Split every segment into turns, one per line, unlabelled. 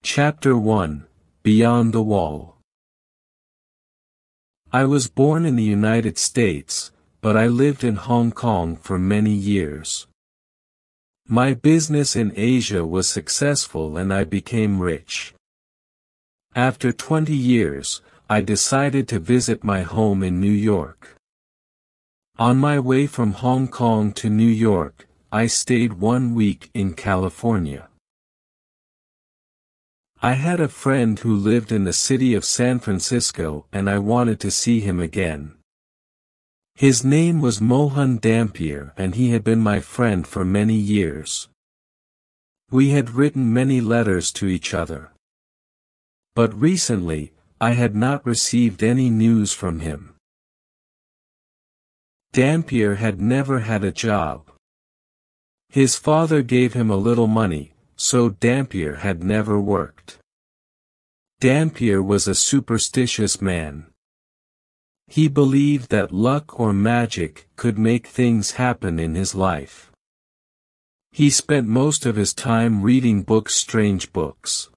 Chapter 1 Beyond the Wall. I was born in the United States, but I lived in Hong Kong for many years. My business in Asia was successful and I became rich. After 20 years, I decided to visit my home in New York. On my way from Hong Kong to New York, I stayed 1 week in California. I had a friend who lived in the city of San Francisco and I wanted to see him again. His name was Mohan Dampier and he had been my friend for many years. We had written many letters to each other. But recently, I had not received any news from him. Dampier had never had a job. His father gave him a little money, so Dampier had never worked. Dampier was a superstitious man. He believed that luck or magic could make things happen in his life. He spent most of his time reading strange books.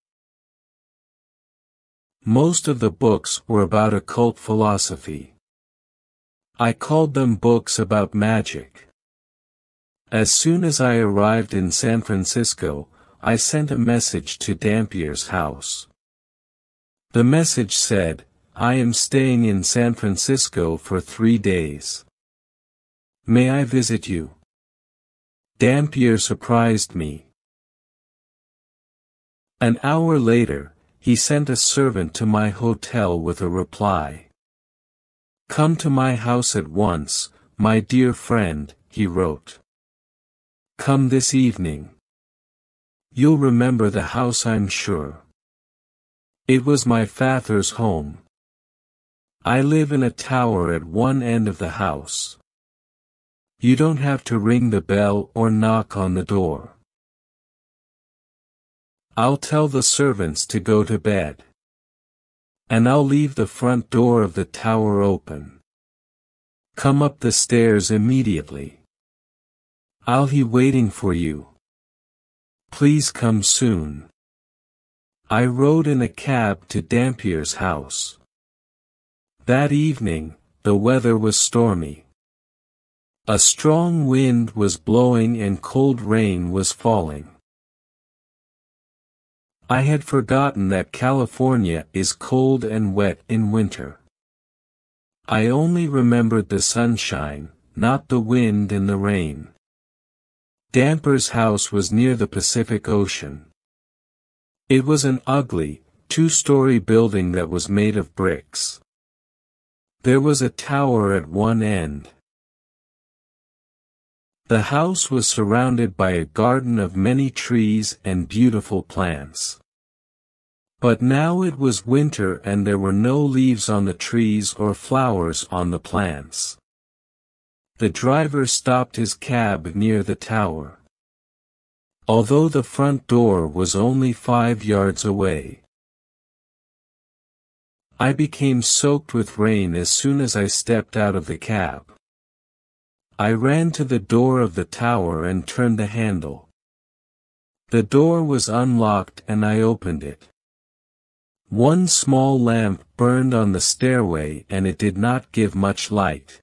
Most of the books were about occult philosophy. I called them books about magic. As soon as I arrived in San Francisco, I sent a message to Dampier's house. The message said, "I am staying in San Francisco for 3 days. May I visit you?" Dampier surprised me. An hour later, he sent a servant to my hotel with a reply. "Come to my house at once, my dear friend," he wrote. "Come this evening. You'll remember the house, I'm sure. It was my father's home. I live in a tower at one end of the house. You don't have to ring the bell or knock on the door. I'll tell the servants to go to bed. And I'll leave the front door of the tower open. Come up the stairs immediately. I'll be waiting for you. Please come soon." I rode in a cab to Dampier's house. That evening, the weather was stormy. A strong wind was blowing and cold rain was falling. I had forgotten that California is cold and wet in winter. I only remembered the sunshine, not the wind and the rain. Dampier's house was near the Pacific Ocean. It was an ugly, 2-story building that was made of bricks. There was a tower at one end. The house was surrounded by a garden of many trees and beautiful plants. But now it was winter and there were no leaves on the trees or flowers on the plants. The driver stopped his cab near the tower. Although the front door was only 5 yards away. I became soaked with rain as soon as I stepped out of the cab. I ran to the door of the tower and turned the handle. The door was unlocked and I opened it. One small lamp burned on the stairway and it did not give much light.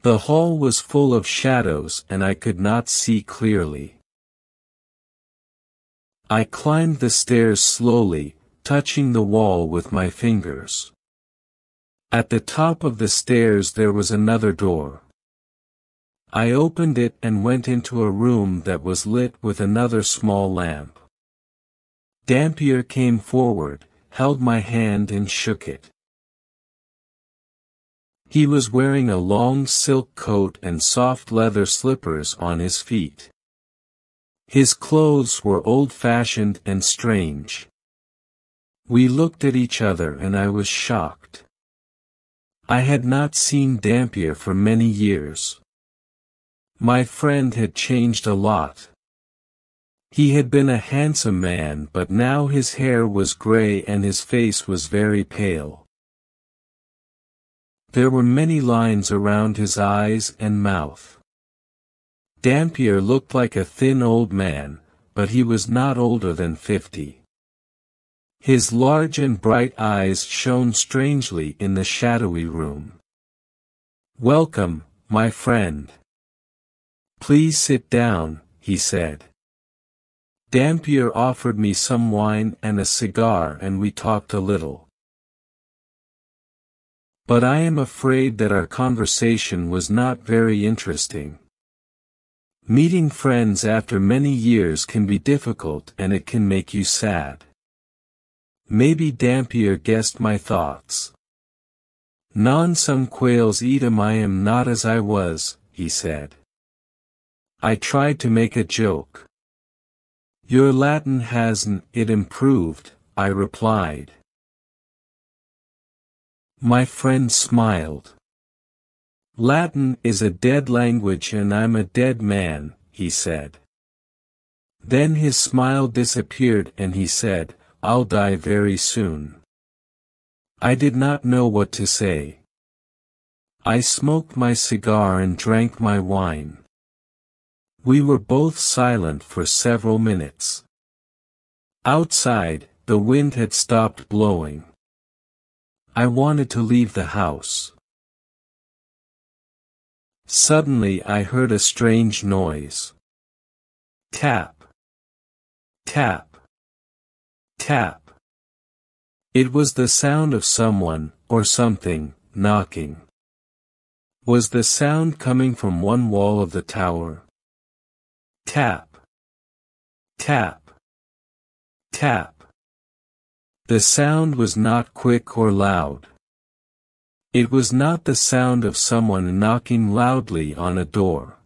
The hall was full of shadows and I could not see clearly. I climbed the stairs slowly, touching the wall with my fingers. At the top of the stairs there was another door. I opened it and went into a room that was lit with another small lamp. Dampier came forward, held my hand and shook it. He was wearing a long silk coat and soft leather slippers on his feet. His clothes were old-fashioned and strange. We looked at each other and I was shocked. I had not seen Dampier for many years. My friend had changed a lot. He had been a handsome man but now his hair was gray and his face was very pale. There were many lines around his eyes and mouth. Dampier looked like a thin old man, but he was not older than 50. His large and bright eyes shone strangely in the shadowy room. "Welcome, my friend. Please sit down," he said. Dampier offered me some wine and a cigar and we talked a little. But I am afraid that our conversation was not very interesting. Meeting friends after many years can be difficult and it can make you sad. Maybe Dampier guessed my thoughts. "Non some quails eat 'em, I am not as I was," he said. I tried to make a joke. "Your Latin hasn't it improved," I replied. My friend smiled. "Latin is a dead language and I'm a dead man," he said. Then his smile disappeared and he said, "I'll die very soon." I did not know what to say. I smoked my cigar and drank my wine. We were both silent for several minutes. Outside, the wind had stopped blowing. I wanted to leave the house. Suddenly I heard a strange noise. Tap. Tap. Tap. It was the sound of someone, or something, knocking. Was the sound coming from one wall of the tower? Tap. Tap. Tap. The sound was not quick or loud. It was not the sound of someone knocking loudly on a door.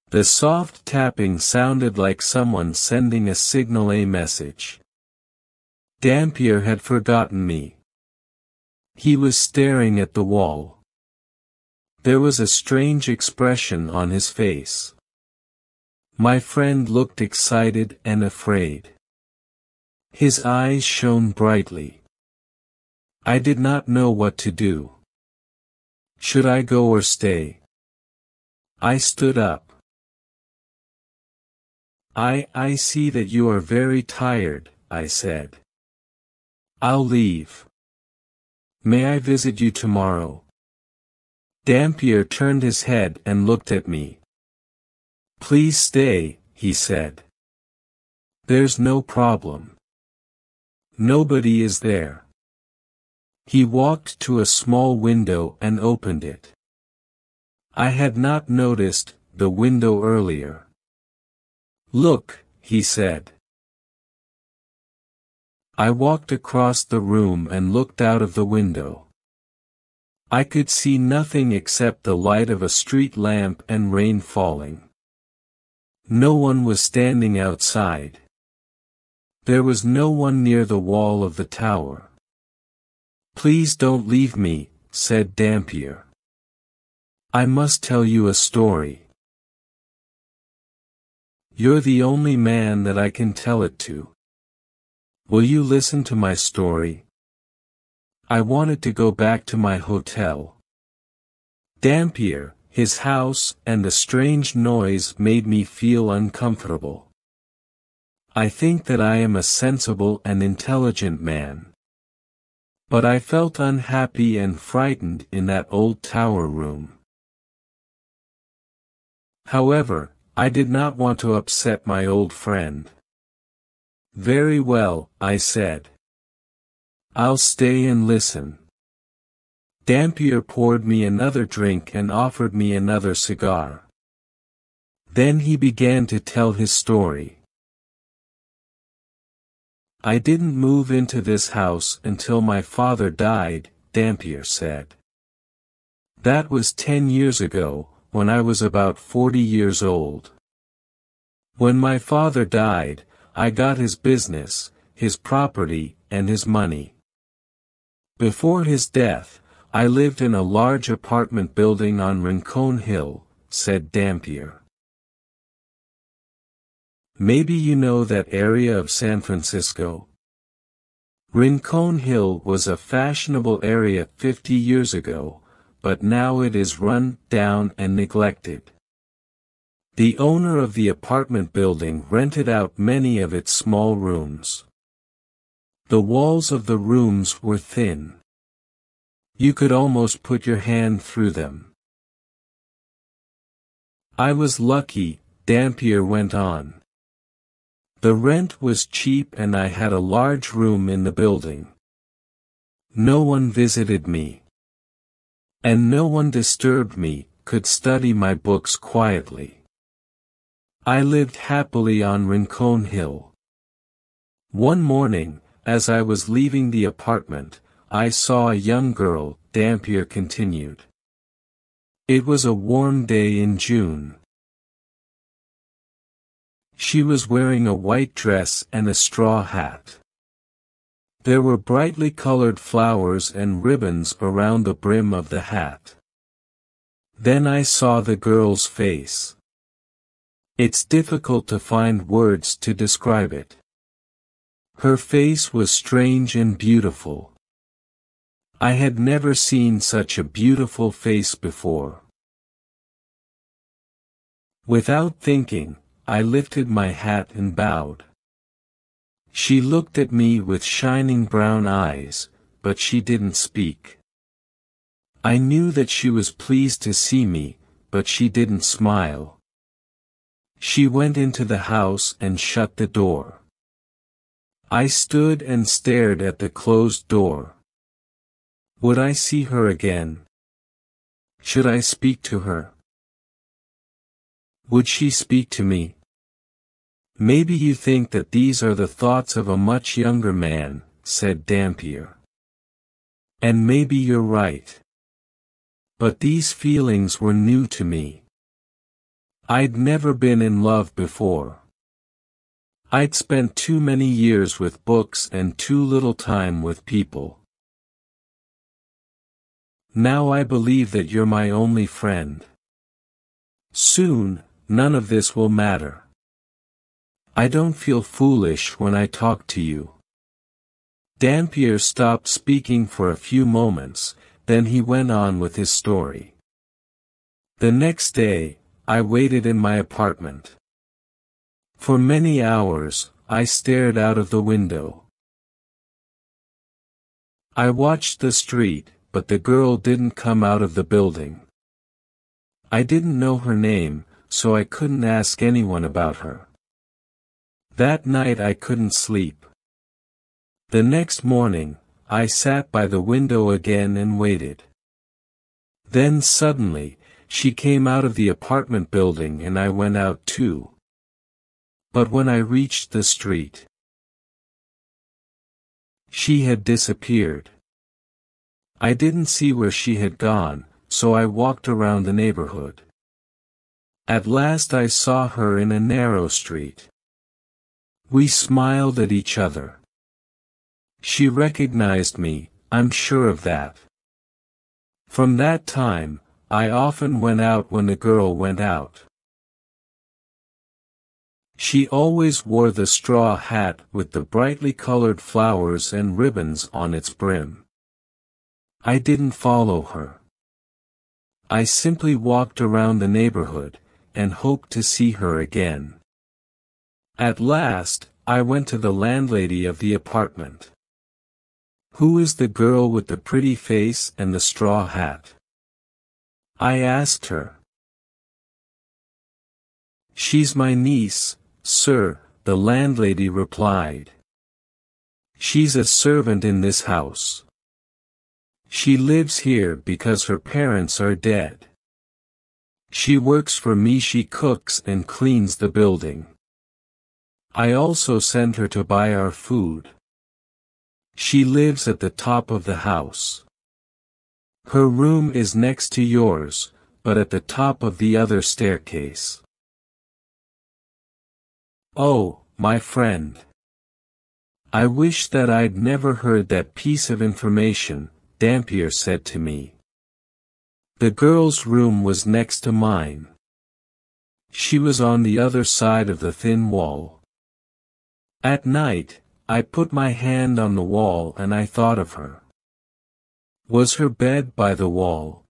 The soft tapping sounded like someone sending a signal, a message. Dampier had forgotten me. He was staring at the wall. There was a strange expression on his face. My friend looked excited and afraid. His eyes shone brightly. I did not know what to do. Should I go or stay? I stood up. I see that you are very tired," I said. "I'll leave. May I visit you tomorrow?" Dampier turned his head and looked at me. "Please stay," he said. "There's no problem. Nobody is there." He walked to a small window and opened it. I had not noticed the window earlier. "Look," he said. I walked across the room and looked out of the window. I could see nothing except the light of a street lamp and rain falling. No one was standing outside. There was no one near the wall of the tower. "Please don't leave me," said Dampier. "I must tell you a story. You're the only man that I can tell it to. Will you listen to my story?" I wanted to go back to my hotel. Dampier, his house, and the strange noise made me feel uncomfortable. I think that I am a sensible and intelligent man. But I felt unhappy and frightened in that old tower room. However, I did not want to upset my old friend. "Very well," I said. "I'll stay and listen." Dampier poured me another drink and offered me another cigar. Then he began to tell his story. "I didn't move into this house until my father died," Dampier said. "That was 10 years ago, when I was about 40 years old. When my father died, I got his business, his property, and his money. Before his death, I lived in a large apartment building on Rincon Hill," said Dampier. Maybe you know that area of San Francisco? Rincon Hill was a fashionable area 50 years ago, but now it is run down and neglected. The owner of the apartment building rented out many of its small rooms. The walls of the rooms were thin. You could almost put your hand through them. I was lucky, Dampier went on. The rent was cheap and I had a large room in the building. No one visited me. And no one disturbed me, could study my books quietly. I lived happily on Rincon Hill. One morning, as I was leaving the apartment, I saw a young girl, Dampier continued. It was a warm day in June. She was wearing a white dress and a straw hat. There were brightly colored flowers and ribbons around the brim of the hat. Then I saw the girl's face. It's difficult to find words to describe it. Her face was strange and beautiful. I had never seen such a beautiful face before. Without thinking, I lifted my hat and bowed. She looked at me with shining brown eyes, but she didn't speak. I knew that she was pleased to see me, but she didn't smile. She went into the house and shut the door. I stood and stared at the closed door. Would I see her again? Should I speak to her? Would she speak to me? Maybe you think that these are the thoughts of a much younger man, said Dampier. And maybe you're right. But these feelings were new to me. I'd never been in love before. I'd spent too many years with books and too little time with people. Now I believe that you're my only friend. Soon, none of this will matter. I don't feel foolish when I talk to you. Dampier stopped speaking for a few moments, then he went on with his story. The next day, I waited in my apartment. For many hours, I stared out of the window. I watched the street, but the girl didn't come out of the building. I didn't know her name, so I couldn't ask anyone about her. That night I couldn't sleep. The next morning, I sat by the window again and waited. Then suddenly, she came out of the apartment building and I went out too. But when I reached the street, she had disappeared. I didn't see where she had gone, so I walked around the neighborhood. At last I saw her in a narrow street. We smiled at each other. She recognized me, I'm sure of that. From that time, I often went out when the girl went out. She always wore the straw hat with the brightly colored flowers and ribbons on its brim. I didn't follow her. I simply walked around the neighborhood, and hoped to see her again. At last, I went to the landlady of the apartment. Who is the girl with the pretty face and the straw hat? I asked her. She's my niece, sir, the landlady replied. She's a servant in this house. She lives here because her parents are dead. She works for me, she cooks and cleans the building. I also send her to buy our food. She lives at the top of the house. Her room is next to yours, but at the top of the other staircase. Oh, my friend. I wish that I'd never heard that piece of information, Dampier said to me. The girl's room was next to mine. She was on the other side of the thin wall. At night, I put my hand on the wall and I thought of her. Was her bed by the wall?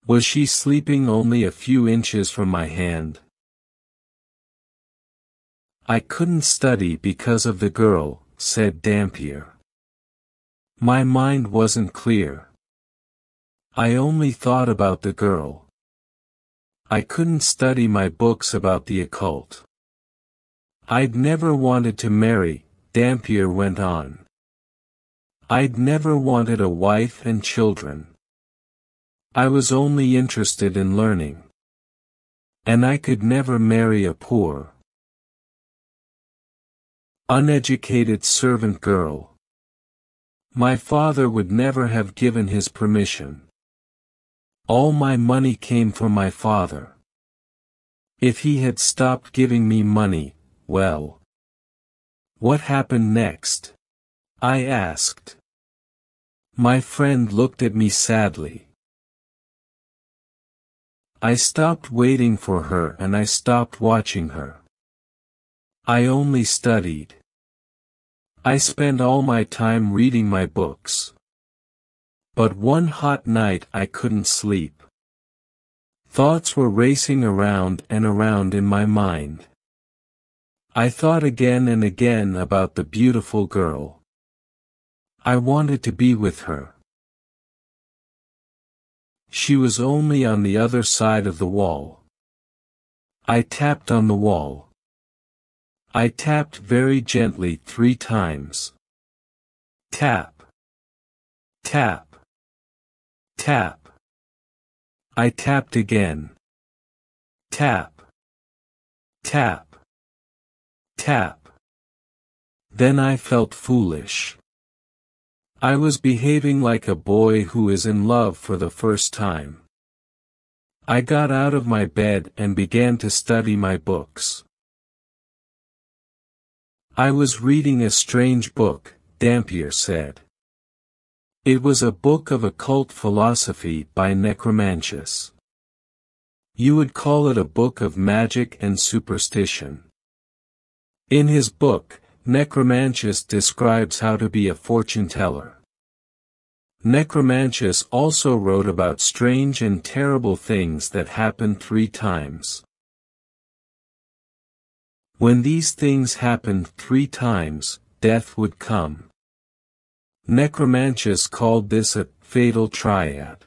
Was she sleeping only a few inches from my hand? I couldn't study because of the girl, said Dampier. My mind wasn't clear. I only thought about the girl. I couldn't study my books about the occult. I'd never wanted to marry, Dampier went on. I'd never wanted a wife and children. I was only interested in learning. And I could never marry a poor, uneducated servant girl. My father would never have given his permission. All my money came from my father. If he had stopped giving me money, well. What happened next? I asked. My friend looked at me sadly. I stopped waiting for her and I stopped watching her. I only studied. I spent all my time reading my books. But one hot night I couldn't sleep. Thoughts were racing around and around in my mind. I thought again and again about the beautiful girl. I wanted to be with her. She was only on the other side of the wall. I tapped on the wall. I tapped very gently 3 times. Tap. Tap. Tap. I tapped again. Tap. Tap. Tap. Then I felt foolish. I was behaving like a boy who is in love for the first time. I got out of my bed and began to study my books. I was reading a strange book, Dampier said. It was a book of occult philosophy by Necromantius. You would call it a book of magic and superstition. In his book, Necromantius describes how to be a fortune-teller. Necromantius also wrote about strange and terrible things that happened 3 times. When these things happened 3 times, death would come. Necromantius called this a fatal triad.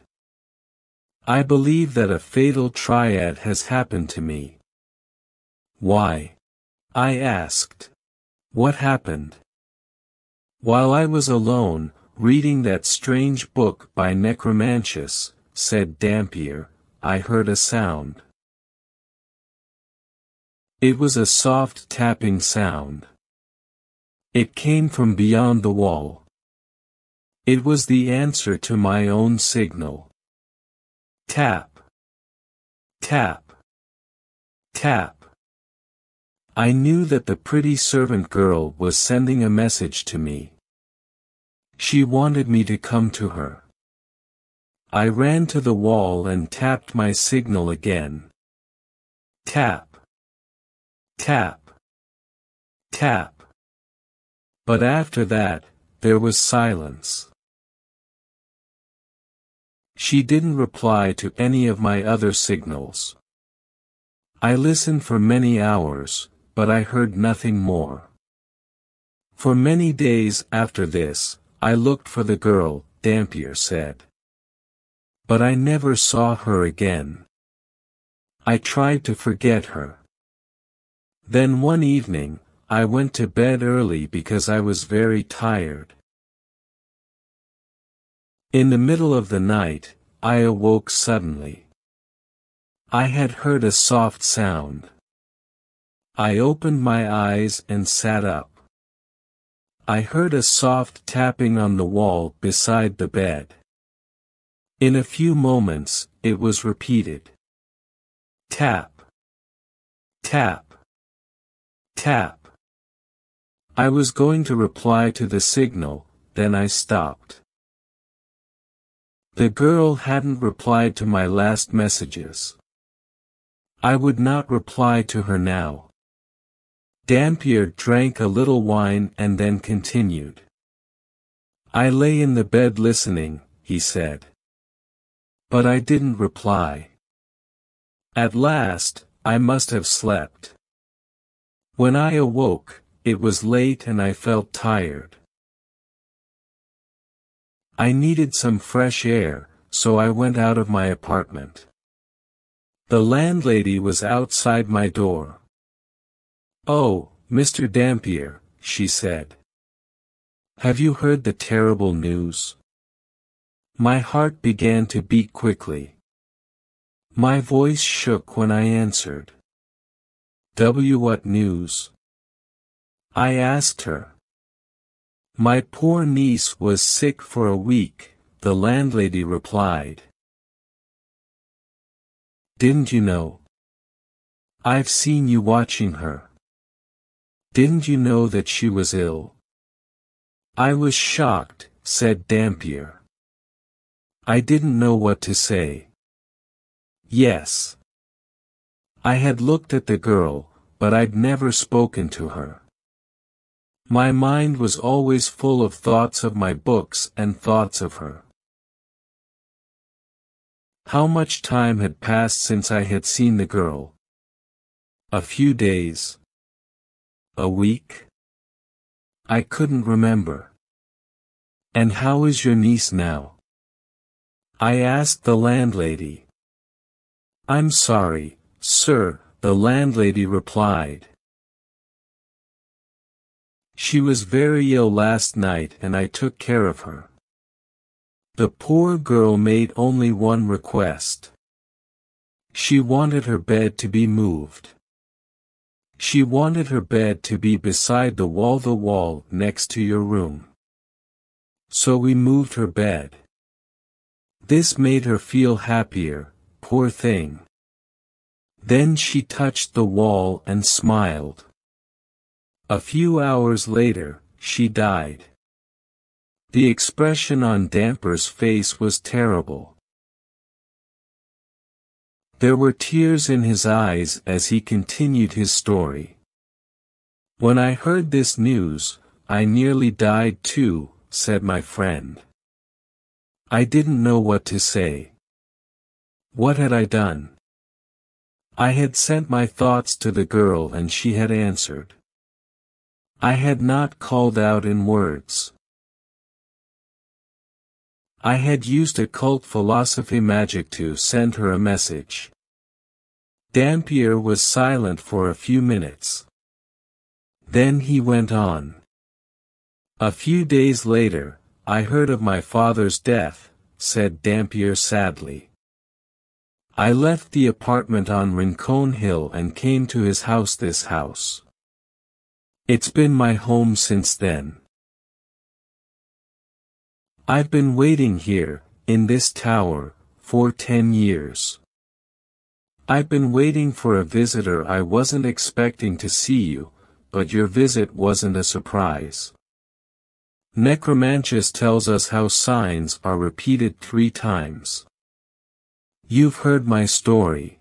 I believe that a fatal triad has happened to me. Why? I asked. What happened? While I was alone, reading that strange book by Necromantius, said Dampier, I heard a sound. It was a soft tapping sound. It came from beyond the wall. It was the answer to my own signal. Tap. Tap. Tap. I knew that the pretty servant girl was sending a message to me. She wanted me to come to her. I ran to the wall and tapped my signal again. Tap. Tap. Tap. But after that, there was silence. She didn't reply to any of my other signals. I listened for many hours, but I heard nothing more. For many days after this, I looked for the girl, Dampier said. But I never saw her again. I tried to forget her. Then one evening, I went to bed early because I was very tired. In the middle of the night, I awoke suddenly. I had heard a soft sound. I opened my eyes and sat up. I heard a soft tapping on the wall beside the bed. In a few moments, it was repeated. Tap. Tap. Tap. I was going to reply to the signal, then I stopped. The girl hadn't replied to my last messages. I would not reply to her now. Dampier drank a little wine and then continued. I lay in the bed listening, he said. But I didn't reply. At last, I must have slept. When I awoke, it was late and I felt tired. I needed some fresh air, so I went out of my apartment. The landlady was outside my door. "Oh, Mr. Dampier," she said. "Have you heard the terrible news?" My heart began to beat quickly. My voice shook when I answered. What news?" I asked her. "My poor niece was sick for a week," the landlady replied. "Didn't you know? I've seen you watching her. Didn't you know that she was ill?" I was shocked, said Dampier. I didn't know what to say. Yes. I had looked at the girl, but I'd never spoken to her. My mind was always full of thoughts of my books and thoughts of her. How much time had passed since I had seen the girl? A few days? A week? I couldn't remember. "And how is your niece now?" I asked the landlady. "I'm sorry, sir," the landlady replied. "She was very ill last night and I took care of her." The poor girl made only one request. She wanted her bed to be moved. She wanted her bed to be beside the wall next to your room. So we moved her bed. This made her feel happier, poor thing. Then she touched the wall and smiled. A few hours later, she died. The expression on Dampier's face was terrible. There were tears in his eyes as he continued his story. "When I heard this news, I nearly died too," said my friend. I didn't know what to say. What had I done? I had sent my thoughts to the girl and she had answered. I had not called out in words. I had used occult philosophy magic to send her a message. Dampier was silent for a few minutes. Then he went on. "A few days later, I heard of my father's death," said Dampier sadly. "I left the apartment on Rincon Hill and came to his house, this house. It's been my home since then. I've been waiting here, in this tower, for 10 years. I've been waiting for a visitor. I wasn't expecting to see you, but your visit wasn't a surprise. Necromantis tells us how signs are repeated 3 times. You've heard my story.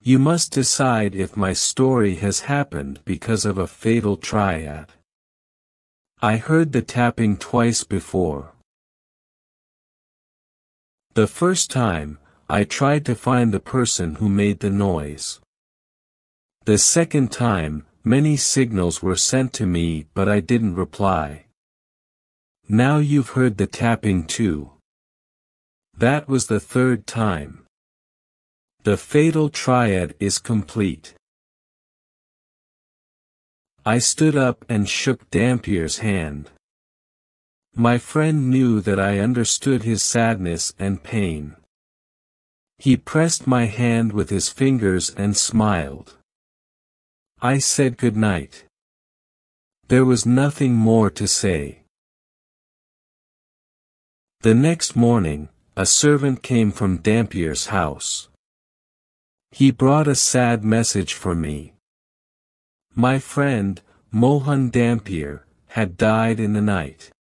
You must decide if my story has happened because of a fatal triad. I heard the tapping twice before. The first time, I tried to find the person who made the noise. The second time, many signals were sent to me but I didn't reply. Now you've heard the tapping too. That was the third time. The fatal triad is complete." I stood up and shook Dampier's hand. My friend knew that I understood his sadness and pain. He pressed my hand with his fingers and smiled. I said good night. There was nothing more to say. The next morning, a servant came from Dampier's house. He brought a sad message for me. My friend, Mohan Dampier, had died in the night.